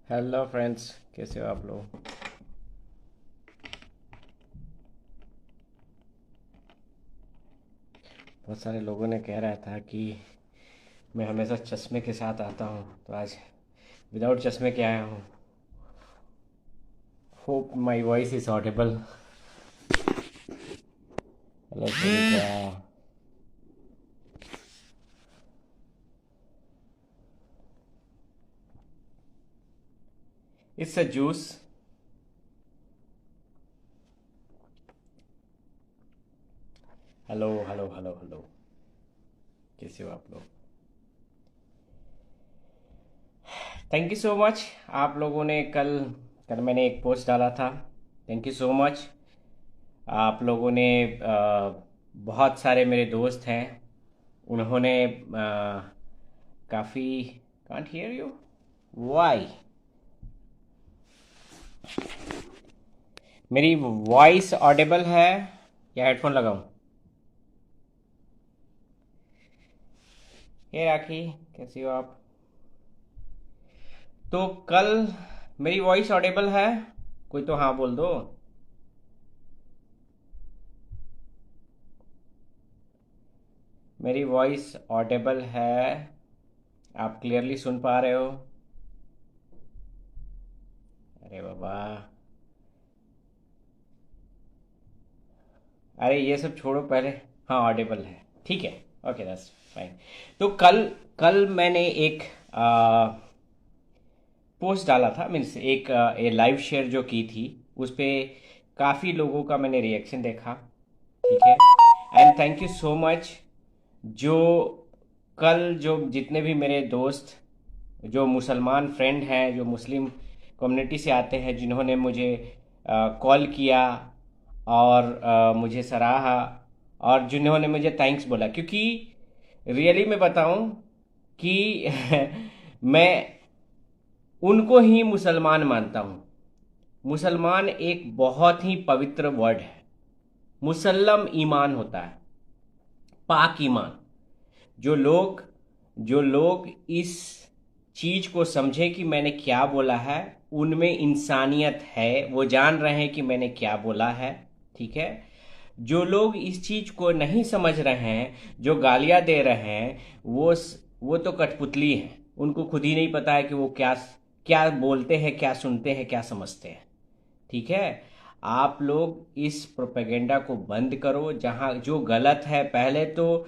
Hello friends, कैसे हो आप लोग। बहुत सारे लोगों ने कह रहा था कि मैं हमेशा चश्मे के साथ आता हूँ, तो आज विदाउट चश्मे के आया हूँ। Hope my voice is Audible. Hello Sunita. It's a juice. Hello hello hello hello, कैसे हो आप लोग। Thank you so much. आप लोगों ने कल कल मैंने एक पोस्ट डाला था। Thank you so much. आप लोगों ने बहुत सारे मेरे दोस्त हैं, उन्होंने काफ़ी। Can't hear you. वाई। मेरी वॉइस ऑडिबल है या हेडफोन लगाऊं। हे राखी, कैसी हो आप। तो कल मेरी वॉइस ऑडिबल है, कोई तो हाँ बोल दो। मेरी वॉइस ऑडिबल है, आप क्लियरली सुन पा रहे हो। अरे बाबा, अरे ये सब छोड़ो पहले। हाँ ऑडिबल है, ठीक है। Okay that's fine. तो कल कल मैंने एक पोस्ट डाला था, मीन्स एक लाइव शेयर जो की थी, उस पे काफ़ी लोगों का मैंने रिएक्शन देखा। ठीक है, and thank you so much. जो कल जो जितने भी मेरे दोस्त जो मुसलमान फ्रेंड हैं, जो मुस्लिम कम्युनिटी से आते हैं, जिन्होंने मुझे कॉल किया और मुझे सराहा और जिन्होंने मुझे थैंक्स बोला, क्योंकि रियली मैं बताऊं कि मैं उनको ही मुसलमान मानता हूँ। मुसलमान एक बहुत ही पवित्र वर्ड है। मुसल्लम ईमान होता है, पाक ईमान। जो लोग जो लोग इस चीज को समझे कि मैंने क्या बोला है, उनमें इंसानियत है, वो जान रहे हैं कि मैंने क्या बोला है। ठीक है। जो लोग इस चीज को नहीं समझ रहे हैं, जो गालियां दे रहे हैं, वो तो कठपुतली हैं। उनको खुद ही नहीं पता है कि वो क्या क्या बोलते हैं, क्या सुनते हैं, क्या समझते हैं। ठीक है। आप लोग इस प्रोपेगेंडा को बंद करो। जहां जो गलत है, पहले तो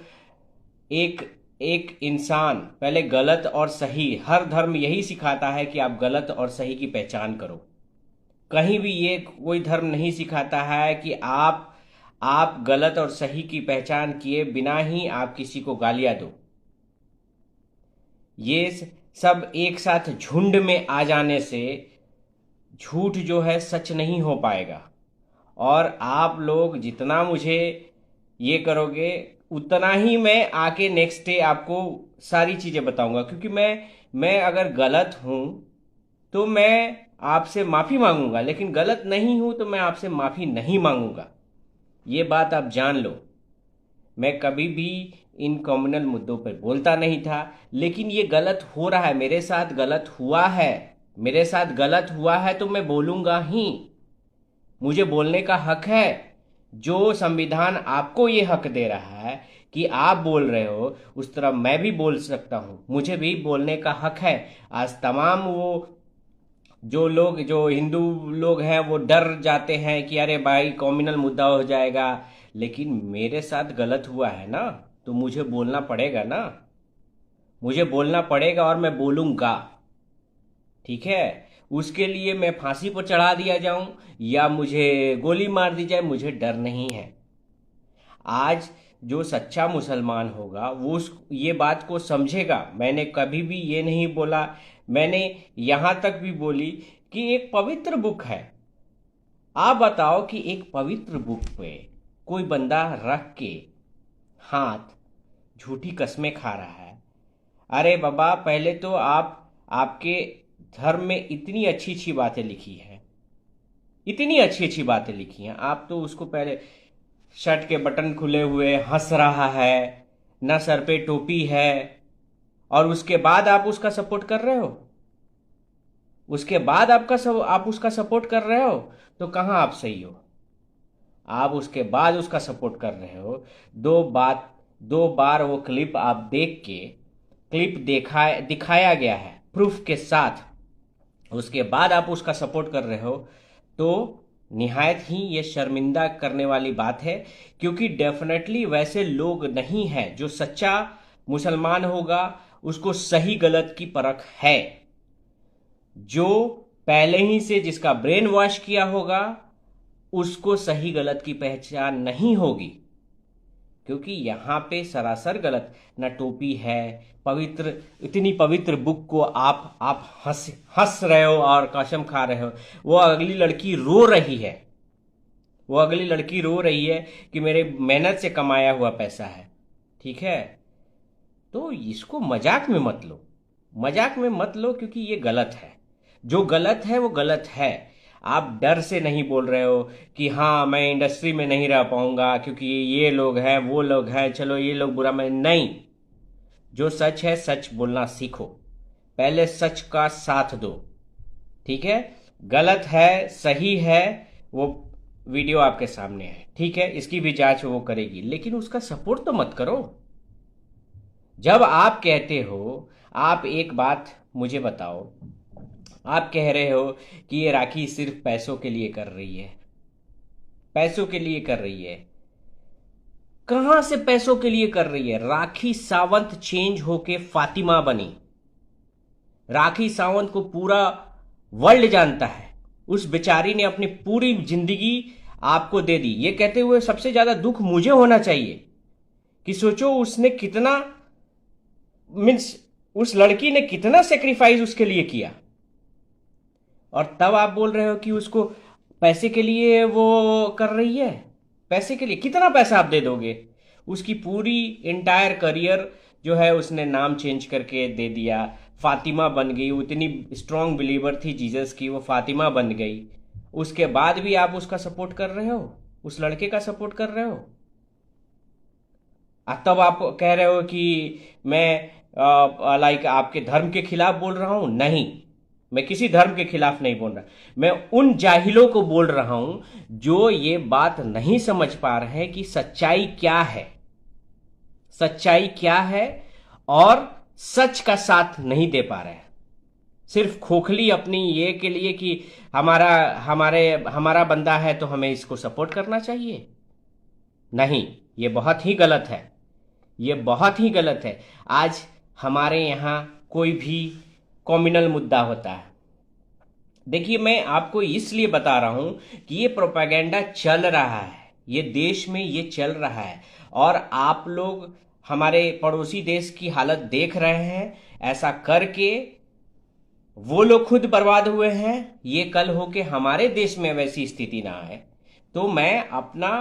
एक एक इंसान पहले गलत और सही, हर धर्म यही सिखाता है कि आप गलत और सही की पहचान करो। कहीं भी ये कोई धर्म नहीं सिखाता है कि आप गलत और सही की पहचान किए बिना ही आप किसी को गालियां दो। ये सब एक साथ झुंड में आ जाने से झूठ जो है सच नहीं हो पाएगा। और आप लोग जितना मुझे ये करोगे, उतना ही मैं आके नेक्स्ट डे आपको सारी चीज़ें बताऊंगा, क्योंकि मैं अगर गलत हूं तो मैं आपसे माफ़ी मांगूंगा, लेकिन गलत नहीं हूं तो मैं आपसे माफ़ी नहीं मांगूंगा। ये बात आप जान लो। मैं कभी भी इन कम्युनल मुद्दों पर बोलता नहीं था, लेकिन ये गलत हो रहा है, मेरे साथ गलत हुआ है। मेरे साथ गलत हुआ है तो मैं बोलूंगा ही। मुझे बोलने का हक है। जो संविधान आपको ये हक दे रहा है कि आप बोल रहे हो, उस तरह मैं भी बोल सकता हूँ, मुझे भी बोलने का हक है। आज तमाम वो जो लोग, जो हिंदू लोग हैं, वो डर जाते हैं कि अरे भाई कॉम्युनल मुद्दा हो जाएगा। लेकिन मेरे साथ गलत हुआ है ना, तो मुझे बोलना पड़ेगा ना। मुझे बोलना पड़ेगा और मैं बोलूंगा। ठीक है। उसके लिए मैं फांसी पर चढ़ा दिया जाऊं या मुझे गोली मार दी जाए, मुझे डर नहीं है। आज जो सच्चा मुसलमान होगा वो ये बात को समझेगा। मैंने कभी भी ये नहीं बोला, मैंने यहां तक भी बोली कि एक पवित्र बुक है। आप बताओ कि एक पवित्र बुक पे कोई बंदा रख के हाथ झूठी कस्में खा रहा है। अरे बाबा, पहले तो आपके धर्म में इतनी अच्छी अच्छी बातें लिखी है, इतनी अच्छी अच्छी बातें लिखी हैं, आप तो उसको पहले शर्ट के बटन खुले हुए हंस रहा है, ना सर पे टोपी है, और उसके बाद आप उसका सपोर्ट कर रहे हो। उसके बाद आप उसका सपोर्ट कर रहे हो, तो कहाँ आप सही हो? आप उसके बाद उसका सपोर्ट कर रहे हो। दो बार वो क्लिप आप देख के, क्लिप दिखाया गया है प्रूफ के साथ, उसके बाद आप उसका सपोर्ट कर रहे हो, तो निहायत ही ये शर्मिंदा करने वाली बात है। क्योंकि डेफिनेटली वैसे लोग नहीं हैं। जो सच्चा मुसलमान होगा उसको सही गलत की परख है। जो पहले ही से जिसका ब्रेन वॉश किया होगा उसको सही गलत की पहचान नहीं होगी। क्योंकि यहाँ पे सरासर गलत, न टोपी है, पवित्र, इतनी पवित्र बुक को आप हंस रहे हो और कसम खा रहे हो। वो अगली लड़की रो रही है, वो अगली लड़की रो रही है कि मेरे मेहनत से कमाया हुआ पैसा है। ठीक है, तो इसको मजाक में मत लो, मजाक में मत लो, क्योंकि ये गलत है। जो गलत है वो गलत है। आप डर से नहीं बोल रहे हो कि हाँ मैं इंडस्ट्री में नहीं रह पाऊंगा क्योंकि ये लोग हैं, वो लोग हैं, चलो ये लोग बुरा, मैं नहीं। जो सच है सच बोलना सीखो, पहले सच का साथ दो। ठीक है, गलत है सही है वो वीडियो आपके सामने है, ठीक है, इसकी भी जांच वो करेगी, लेकिन उसका सपोर्ट तो मत करो। जब आप कहते हो, आप एक बात मुझे बताओ, आप कह रहे हो कि ये राखी सिर्फ पैसों के लिए कर रही है, पैसों के लिए कर रही है। कहां से पैसों के लिए कर रही है? राखी सावंत चेंज होके फातिमा बनी। राखी सावंत को पूरा वर्ल्ड जानता है। उस बेचारी ने अपनी पूरी जिंदगी आपको दे दी। ये कहते हुए सबसे ज्यादा दुख मुझे होना चाहिए कि सोचो उसने कितना, मीन्स उस लड़की ने कितना सेक्रीफाइस उसके लिए किया, और तब आप बोल रहे हो कि उसको पैसे के लिए वो कर रही है। पैसे के लिए कितना पैसा आप दे दोगे? उसकी पूरी इंटायर करियर जो है उसने नाम चेंज करके दे दिया, फातिमा बन गई। वो इतनी स्ट्रांग बिलीवर थी जीसस की, वो फातिमा बन गई। उसके बाद भी आप उसका सपोर्ट कर रहे हो, उस लड़के का सपोर्ट कर रहे हो। तब आप कह रहे हो कि मैं लाइक आपके धर्म के खिलाफ बोल रहा हूं। नहीं, मैं किसी धर्म के खिलाफ नहीं बोल रहा। मैं उन जाहिलों को बोल रहा हूं जो ये बात नहीं समझ पा रहे हैं कि सच्चाई क्या है, सच्चाई क्या है, और सच का साथ नहीं दे पा रहे हैं। सिर्फ खोखली अपनी ये के लिए कि हमारा बंदा है तो हमें इसको सपोर्ट करना चाहिए। नहीं, ये बहुत ही गलत है, ये बहुत ही गलत है। आज हमारे यहाँ कोई भी कॉम्युनल मुद्दा होता है, देखिए मैं आपको इसलिए बता रहा हूं कि ये प्रोपेगेंडा चल रहा है, ये देश में ये चल रहा है, और आप लोग हमारे पड़ोसी देश की हालत देख रहे हैं। ऐसा करके वो लोग खुद बर्बाद हुए हैं, ये कल हो के हमारे देश में वैसी स्थिति ना आए। तो मैं अपना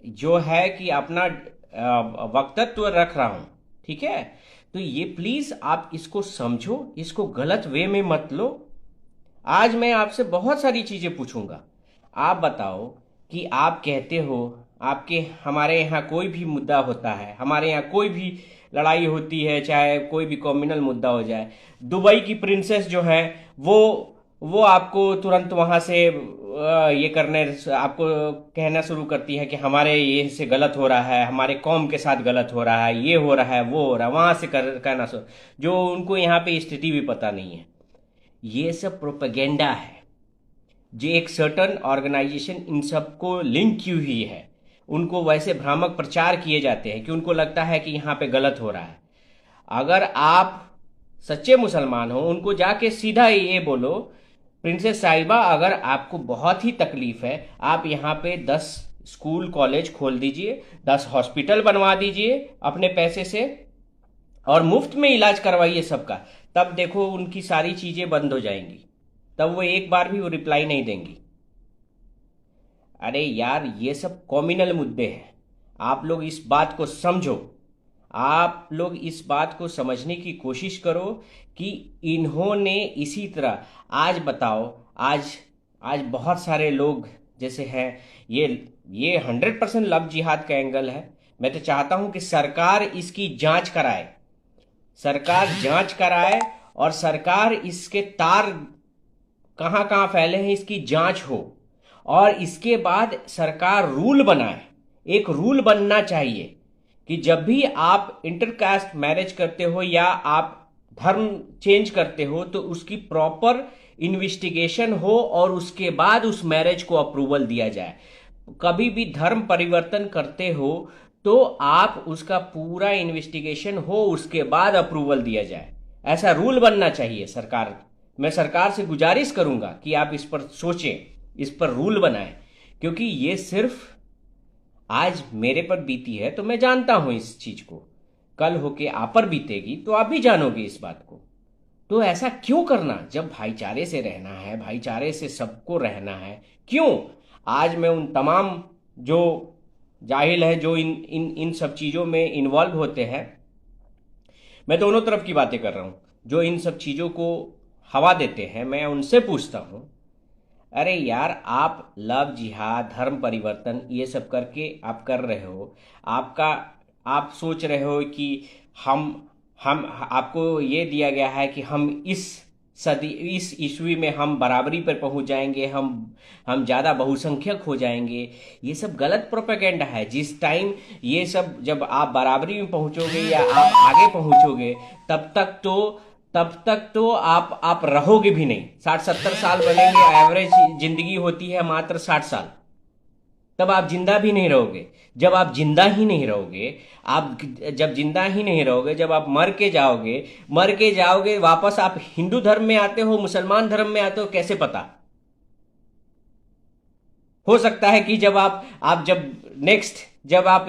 जो है कि अपना वक्तत्व रख रहा हूं, ठीक है। तो ये प्लीज आप इसको समझो, इसको गलत वे में मत लो। आज मैं आपसे बहुत सारी चीजें पूछूंगा। आप बताओ कि आप कहते हो आपके हमारे यहाँ कोई भी मुद्दा होता है, हमारे यहाँ कोई भी लड़ाई होती है, चाहे कोई भी कम्युनल मुद्दा हो जाए, दुबई की प्रिंसेस जो है वो आपको तुरंत वहां से ये करने, आपको कहना शुरू करती है कि हमारे ये से गलत हो रहा है, हमारे कौम के साथ गलत हो रहा है, ये हो रहा है, वो हो रहा है, वहां से कहना शुरू, जो उनको यहाँ पे स्थिति भी पता नहीं है। ये सब प्रोपेगेंडा है, जो एक सर्टन ऑर्गेनाइजेशन इन सबको लिंक की हुई है। उनको वैसे भ्रामक प्रचार किए जाते हैं कि उनको लगता है कि यहाँ पे गलत हो रहा है। अगर आप सच्चे मुसलमान हो, उनको जाके सीधा ये बोलो, प्रिंसेस साहिबा अगर आपको बहुत ही तकलीफ है, आप यहाँ पे 10 स्कूल कॉलेज खोल दीजिए, 10 हॉस्पिटल बनवा दीजिए अपने पैसे से, और मुफ्त में इलाज करवाइए सबका। तब देखो उनकी सारी चीजें बंद हो जाएंगी, तब वो एक बार भी वो रिप्लाई नहीं देंगी। अरे यार, ये सब कॉम्युनल मुद्दे हैं। आप लोग इस बात को समझो, आप लोग इस बात को समझने की कोशिश करो कि इन्होंने इसी तरह, आज बताओ, आज बहुत सारे लोग जैसे हैं, ये 100% लव जिहाद का एंगल है। मैं तो चाहता हूं कि सरकार इसकी जांच कराए, सरकार जांच कराए और सरकार इसके तार कहाँ कहाँ फैले हैं इसकी जांच हो, और इसके बाद सरकार रूल बनाए। एक रूल बनना चाहिए कि जब भी आप इंटरकास्ट मैरिज करते हो या आप धर्म चेंज करते हो तो उसकी प्रॉपर इन्वेस्टिगेशन हो और उसके बाद उस मैरिज को अप्रूवल दिया जाए। कभी भी धर्म परिवर्तन करते हो तो आप उसका पूरा इन्वेस्टिगेशन हो, उसके बाद अप्रूवल दिया जाए। ऐसा रूल बनना चाहिए सरकार। मैं सरकार से गुजारिश करूंगा कि आप इस पर सोचें, इस पर रूल बनाएं, क्योंकि ये सिर्फ आज मेरे पर बीती है तो मैं जानता हूं इस चीज को, कल होके आप पर बीतेगी तो आप भी जानोगे इस बात को। तो ऐसा क्यों करना? जब भाईचारे से रहना है, भाईचारे से सबको रहना है, क्यों? आज मैं उन तमाम जो जाहिल है, जो इन इन इन सब चीज़ों में इन्वॉल्व होते हैं, मैं दोनों तरफ की बातें कर रहा हूँ, जो इन सब चीज़ों को हवा देते हैं, मैं उनसे पूछता हूँ, अरे यार, आप लव जिहाद, धर्म परिवर्तन ये सब करके आप कर रहे हो, आपका आप सोच रहे हो कि हम आपको ये दिया गया है कि हम इस सदी, इस ईस्वी में हम बराबरी पर पहुंच जाएंगे, हम ज़्यादा बहुसंख्यक हो जाएंगे। ये सब गलत प्रोपेगेंडा है। जिस टाइम ये सब, जब आप बराबरी में पहुंचोगे या आप आगे पहुंचोगे, तब तक तो आप रहोगे भी नहीं। 60-70 साल बनेंगे, एवरेज जिंदगी होती है मात्र 60 साल। तब आप जिंदा भी नहीं रहोगे। जब आप जिंदा ही नहीं रहोगे, जब जिंदा ही नहीं रहोगे, जब आप मर के जाओगे, वापस आप हिंदू धर्म में आते हो, मुसलमान धर्म में आते हो, कैसे पता? हो सकता है कि जब आप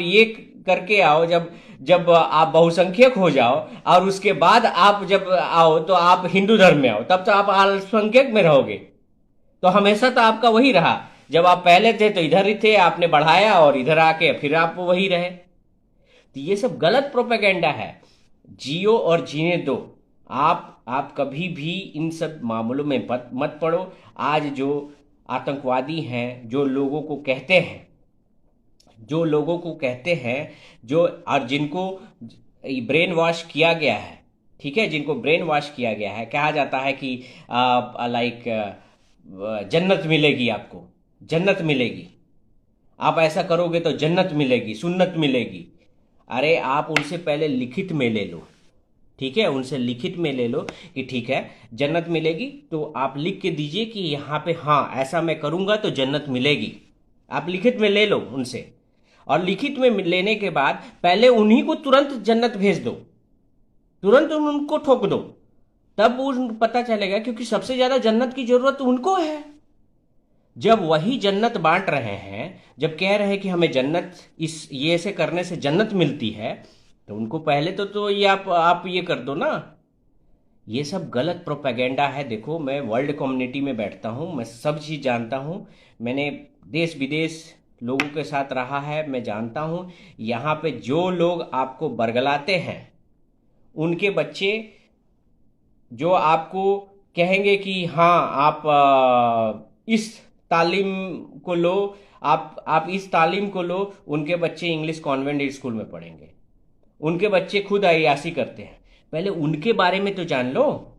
ये करके आओ, जब आप बहुसंख्यक हो जाओ और उसके बाद आप जब आओ तो आप हिंदू धर्म में आओ, तब तो आप अल्पसंख्यक में रहोगे। तो हमेशा तो आपका वही रहा। जब आप पहले थे तो इधर ही थे, आपने बढ़ाया और इधर आके फिर आप वही रहे। तो ये सब गलत प्रोपेगेंडा है। जियो और जीने दो। आप कभी भी इन सब मामलों में मत पड़ो। आज जो आतंकवादी हैं, जो लोगों को कहते हैं जो और जिनको ब्रेन वॉश किया गया है, ठीक है, जिनको ब्रेन वॉश किया गया है, कहा जाता है कि लाइक जन्नत मिलेगी, आपको जन्नत मिलेगी, आप ऐसा करोगे तो जन्नत मिलेगी, सुन्नत मिलेगी। अरे आप उनसे पहले लिखित में ले लो, ठीक है, उनसे लिखित में ले लो कि ठीक है जन्नत मिलेगी, तो आप लिख के दीजिए कि यहाँ पे हाँ ऐसा मैं करूँगा तो जन्नत मिलेगी। आप लिखित में ले लो उनसे, और लिखित में लेने के बाद पहले उन्हीं को तुरंत जन्नत भेज दो, तुरंत उनको ठोक दो, तब उनको पता चलेगा, क्योंकि सबसे ज्यादा जन्नत की जरूरत उनको है। जब वही जन्नत बांट रहे हैं, जब कह रहे हैं कि हमें जन्नत ये से करने से जन्नत मिलती है, तो उनको पहले तो ये आप ये कर दो ना। ये सब गलत प्रोपेगेंडा है। देखो, मैं वर्ल्ड कम्युनिटी में बैठता हूँ, मैं सब चीज़ जानता हूँ, मैंने देश विदेश लोगों के साथ रहा है, मैं जानता हूँ यहाँ पे जो लोग आपको बरगलाते हैं, उनके बच्चे जो आपको कहेंगे कि हाँ आप इस तालीम को लो, आप इस तालीम को लो, उनके बच्चे इंग्लिश कॉन्वेंट स्कूल में पढ़ेंगे, उनके बच्चे खुद अय्यासी करते हैं। पहले उनके बारे में तो जान लो।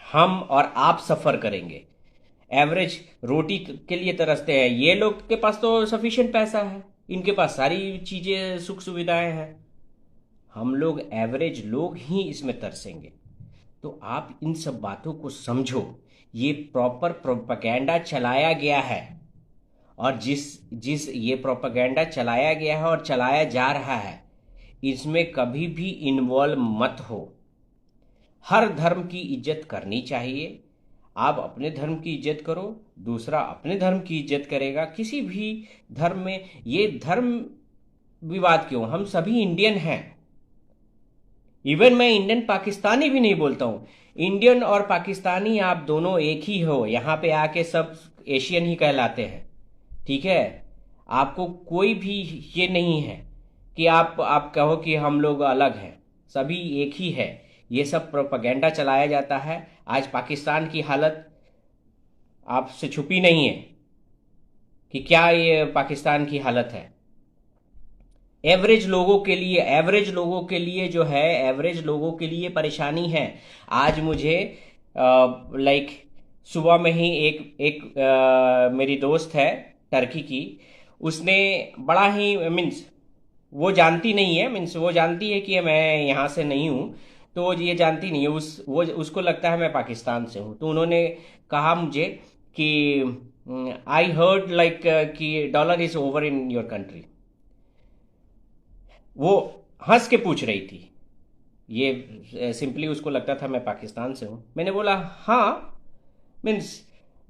हम और आप सफ़र करेंगे, एवरेज रोटी के लिए तरसते हैं, ये लोग के पास तो सफिशिएंट पैसा है, इनके पास सारी चीज़ें सुख सुविधाएं हैं। हम लोग एवरेज लोग ही इसमें तरसेंगे। तो आप इन सब बातों को समझो। ये प्रॉपर प्रोपेगेंडा चलाया गया है, और जिस ये प्रोपेगेंडा चलाया गया है और चलाया जा रहा है, इसमें कभी भी इन्वॉल्व मत हो। हर धर्म की इज्जत करनी चाहिए। आप अपने धर्म की इज्जत करो, दूसरा अपने धर्म की इज्जत करेगा। किसी भी धर्म में ये धर्म विवाद क्यों? हम सभी इंडियन हैं। इवन मैं इंडियन पाकिस्तानी भी नहीं बोलता हूँ। इंडियन और पाकिस्तानी आप दोनों एक ही हो। यहाँ पे आके सब एशियन ही कहलाते हैं, ठीक है। आपको कोई भी ये नहीं है कि आप कहो कि हम लोग अलग हैं, सभी एक ही है। ये सब प्रोपेगेंडा चलाया जाता है। आज पाकिस्तान की हालत आपसे छुपी नहीं है कि क्या ये पाकिस्तान की हालत है। एवरेज लोगों के लिए जो है, एवरेज लोगों के लिए परेशानी है। आज मुझे लाइक सुबह में ही एक एक मेरी दोस्त है टर्की की, उसने बड़ा ही मीन्स वो जानती नहीं है, मीन्स वो जानती है कि मैं यहाँ से नहीं हूँ, तो वो ये जानती नहीं है, उसको लगता है मैं पाकिस्तान से हूँ। तो उन्होंने कहा मुझे कि आई हर्ड लाइक कि dollar is over in your country. वो हंस के पूछ रही थी, ये सिंपली उसको लगता था मैं पाकिस्तान से हूँ। मैंने बोला हाँ, means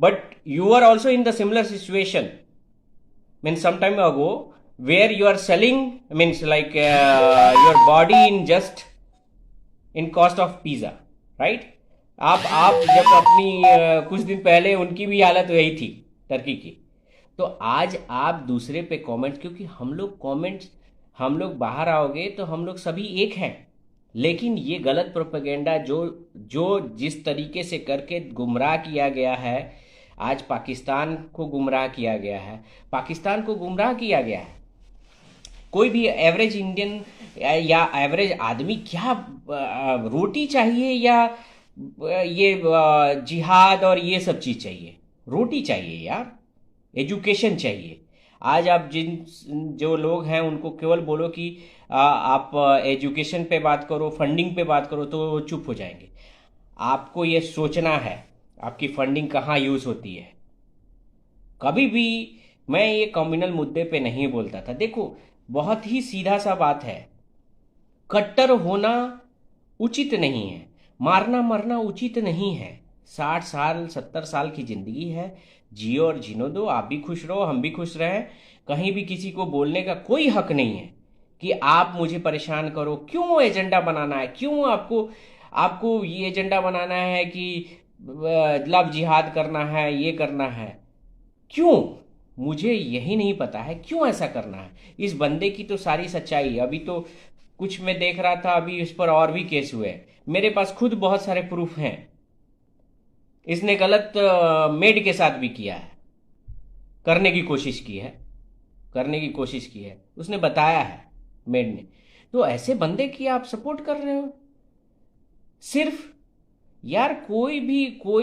but you are also in the similar situation means some time ago where you are selling means like your body in just in cost of pizza, right. आप जब अपनी कुछ दिन पहले उनकी भी हालत वही थी टर्की की। तो आज आप दूसरे पे कमेंट, क्योंकि हम लोग बाहर आओगे तो हम लोग सभी एक हैं, लेकिन ये गलत प्रोपेगेंडा जो जो जिस तरीके से करके गुमराह किया गया है, आज पाकिस्तान को गुमराह किया गया है, पाकिस्तान को गुमराह किया गया है। कोई भी एवरेज इंडियन या एवरेज आदमी क्या रोटी चाहिए या ये जिहाद और ये सब चीज़ चाहिए? रोटी चाहिए यार, एजुकेशन चाहिए। आज आप जो लोग हैं उनको केवल बोलो कि आप एजुकेशन पे बात करो, फंडिंग पे बात करो, तो वो चुप हो जाएंगे। आपको ये सोचना है आपकी फंडिंग कहाँ यूज़ होती है। कभी भी मैं ये कम्युनल मुद्दे पे नहीं बोलता था। देखो, बहुत ही सीधा सा बात है, कट्टर होना उचित नहीं है, मारना मरना उचित नहीं है। 60 साल 70 साल की जिंदगी है, जियो और जीनो दो। आप भी खुश रहो, हम भी खुश रहें। कहीं भी किसी को बोलने का कोई हक नहीं है कि आप मुझे परेशान करो। क्यों एजेंडा बनाना है? क्यों आपको आपको ये एजेंडा बनाना है कि लव जिहाद करना है, ये करना है? क्यों? मुझे यही नहीं पता है क्यों ऐसा करना है। इस बंदे की तो सारी सच्चाई है। अभी तो कुछ मैं देख रहा था, अभी इस पर और भी केस हुए। मेरे पास खुद बहुत सारे प्रूफ हैं। इसने गलत मेड के साथ भी किया है, करने की कोशिश की है, उसने बताया है मेड ने। तो ऐसे बंदे की आप सपोर्ट कर रहे हो सिर्फ? यार, कोई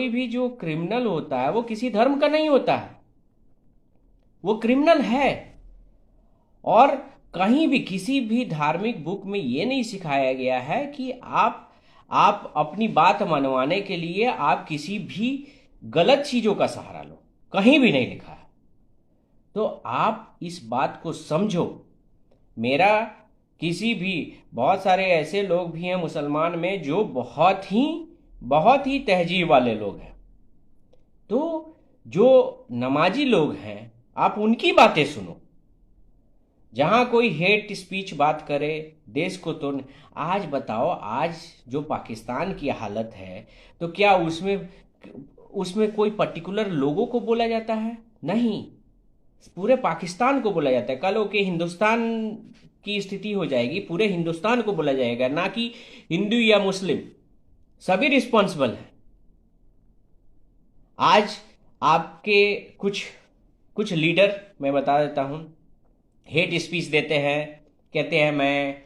भी जो क्रिमिनल होता है वो किसी धर्म का नहीं होता है, वो क्रिमिनल है। और कहीं भी किसी भी धार्मिक बुक में ये नहीं सिखाया गया है कि आप अपनी बात मनवाने के लिए आप किसी भी गलत चीजों का सहारा लो, कहीं भी नहीं लिखा है। तो आप इस बात को समझो। मेरा किसी भी बहुत सारे ऐसे लोग भी हैं मुसलमान में जो बहुत ही तहजीब वाले लोग हैं। तो जो नमाजी लोग हैं, आप उनकी बातें सुनो। जहां कोई हेट स्पीच बात करे देश को तो आज बताओ, आज जो पाकिस्तान की हालत है, तो क्या उसमें उसमें कोई पर्टिकुलर लोगों को बोला जाता है? नहीं, पूरे पाकिस्तान को बोला जाता है। कल ओके हिंदुस्तान की स्थिति हो जाएगी, पूरे हिंदुस्तान को बोला जाएगा, ना कि हिंदू या मुस्लिम। सभी रिस्पॉन्सिबल हैं। आज आपके कुछ कुछ लीडर, मैं बता देता हूं, हेट स्पीच देते हैं, कहते हैं मैं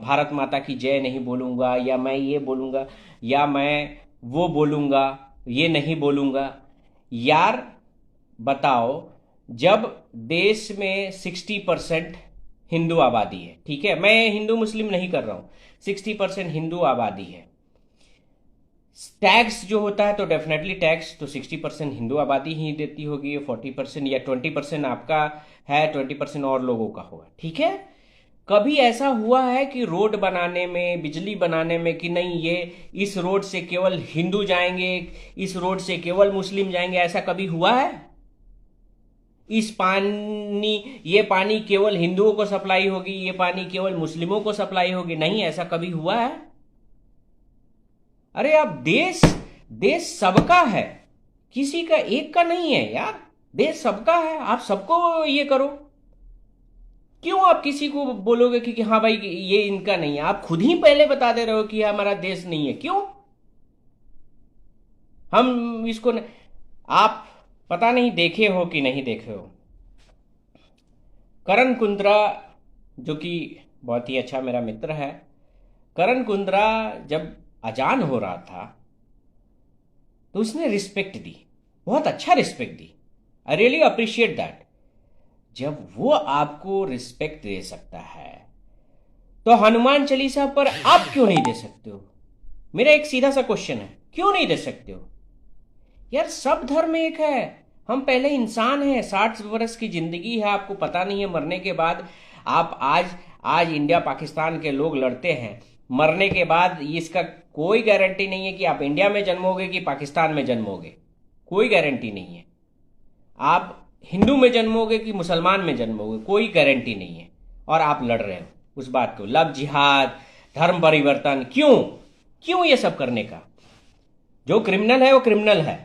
भारत माता की जय नहीं बोलूँगा, या मैं ये बोलूँगा, या मैं वो बोलूँगा, ये नहीं बोलूँगा। यार बताओ, जब देश में 60% हिंदू आबादी है, ठीक है, मैं हिंदू मुस्लिम नहीं कर रहा हूँ, 60% हिंदू आबादी है, टैक्स जो होता है तो डेफिनेटली टैक्स तो 60% हिंदू आबादी ही देती होगी, 40% या 20% आपका है, 20% और लोगों का होगा, ठीक है। कभी ऐसा हुआ है कि रोड बनाने में, बिजली बनाने में, कि नहीं ये इस रोड से केवल हिंदू जाएंगे, इस रोड से केवल मुस्लिम जाएंगे, ऐसा कभी हुआ है? ये पानी केवल हिंदुओं को सप्लाई होगी, ये पानी केवल मुस्लिमों को सप्लाई होगी? नहीं, ऐसा कभी हुआ है? अरे आप देश सबका है, किसी का एक का नहीं है यार। देश सबका है, आप सबको ये करो। क्यों आप किसी को बोलोगे कि हाँ भाई ये इनका नहीं है? आप खुद ही पहले बता दे रहे हो कि हमारा देश नहीं है। क्यों हम इसको आप पता नहीं देखे हो कि नहीं देखे हो, करण कुंद्रा जो कि बहुत ही अच्छा मेरा मित्र है, करण कुंद्रा, जब अजान हो रहा था तो उसने रिस्पेक्ट दी, बहुत अच्छा respect the. I really appreciate that. जब वो आपको रिस्पेक्ट दे सकता है तो हनुमान चालीसा पर आप क्यों नहीं दे सकते हो? मेरा एक सीधा सा क्वेश्चन है, क्यों नहीं दे सकते हो? यार सब धर्म एक है, हम पहले इंसान हैं। 60 वर्ष की जिंदगी है, आपको पता नहीं है मरने के बाद आप आज आज इंडिया पाकिस्तान के लोग लड़ते हैं, मरने के बाद इसका कोई गारंटी नहीं है कि आप इंडिया में जन्मोगे कि पाकिस्तान में जन्मोगे, कोई गारंटी नहीं है। आप हिंदू में जन्मोगे कि मुसलमान में जन्मोगे, कोई गारंटी नहीं है। और आप लड़ रहे हो उस बात को, लव जिहाद, धर्म परिवर्तन, क्यों क्यों ये सब करने का? जो क्रिमिनल है वो क्रिमिनल है,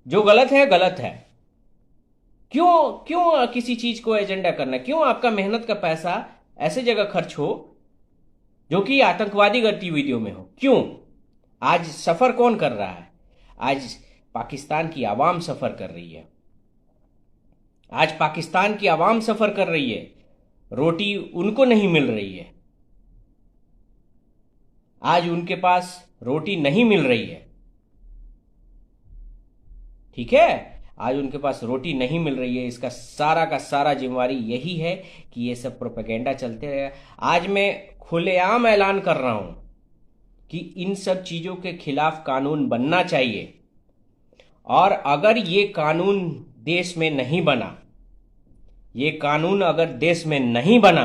जो गलत है गलत है। क्यों क्यों किसी चीज को एजेंडा करना? क्यों आपका मेहनत का पैसा ऐसे जगह खर्च हो जो कि आतंकवादी गतिविधियों में हो? क्यों? आज सफर कौन कर रहा है? आज पाकिस्तान की आवाम सफर कर रही है। आज पाकिस्तान की आवाम सफर कर रही है, रोटी उनको नहीं मिल रही है। आज उनके पास रोटी नहीं मिल रही है, ठीक है, आज उनके पास रोटी नहीं मिल रही है। इसका सारा का सारा जिम्मेवारी यही है कि ये सब प्रोपेगेंडा चलते रहे। आज मैं खुलेआम ऐलान कर रहा हूं कि इन सब चीजों के खिलाफ कानून बनना चाहिए, और अगर ये कानून देश में नहीं बना, ये कानून अगर देश में नहीं बना,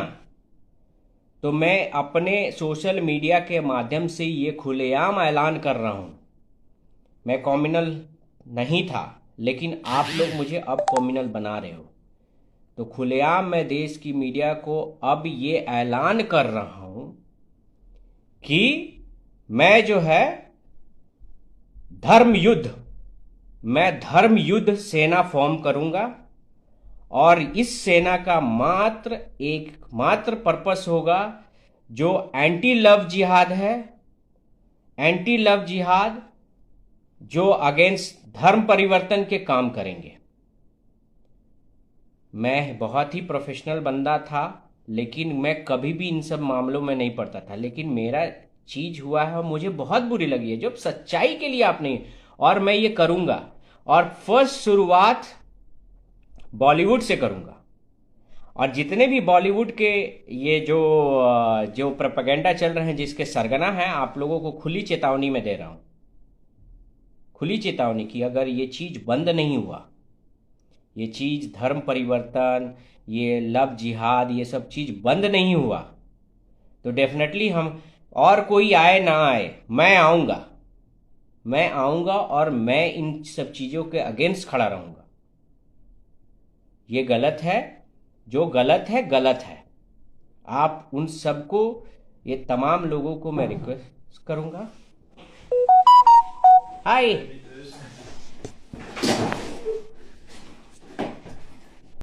तो मैं अपने सोशल मीडिया के माध्यम से ये खुलेआम ऐलान कर रहा हूं। मैं कॉम्युनल नहीं था, लेकिन आप लोग मुझे अब कॉम्युनल बना रहे हो, तो खुलेआम मैं देश की मीडिया को अब ये ऐलान कर रहा हूं कि मैं जो है मैं धर्म युद्ध सेना फॉर्म करूंगा, और इस सेना का एकमात्र पर्पस होगा जो एंटी लव जिहाद है, एंटी लव जिहाद, जो अगेंस्ट धर्म परिवर्तन के काम करेंगे। मैं बहुत ही प्रोफेशनल बंदा था, लेकिन मैं कभी भी इन सब मामलों में नहीं पड़ता था, लेकिन मेरा चीज हुआ है और मुझे बहुत बुरी लगी है, जो सच्चाई के लिए आप नहीं, और मैं ये करूंगा। और फर्स्ट शुरुआत बॉलीवुड से करूंगा, और जितने भी बॉलीवुड के ये जो प्रोपेगेंडा चल रहे हैं, जिसके सरगना हैं, आप लोगों को खुली चेतावनी में दे रहा हूं, खुली चेतावनी की अगर ये चीज बंद नहीं हुआ, ये चीज धर्म परिवर्तन, ये लव जिहाद, ये सब चीज बंद नहीं हुआ, तो डेफिनेटली हम, और कोई आए ना आए, मैं आऊंगा और मैं इन सब चीजों के अगेंस्ट खड़ा रहूंगा। ये गलत है, जो गलत है गलत है। आप उन सबको, ये तमाम लोगों को मैं रिक्वेस्ट करूंगा। हाय।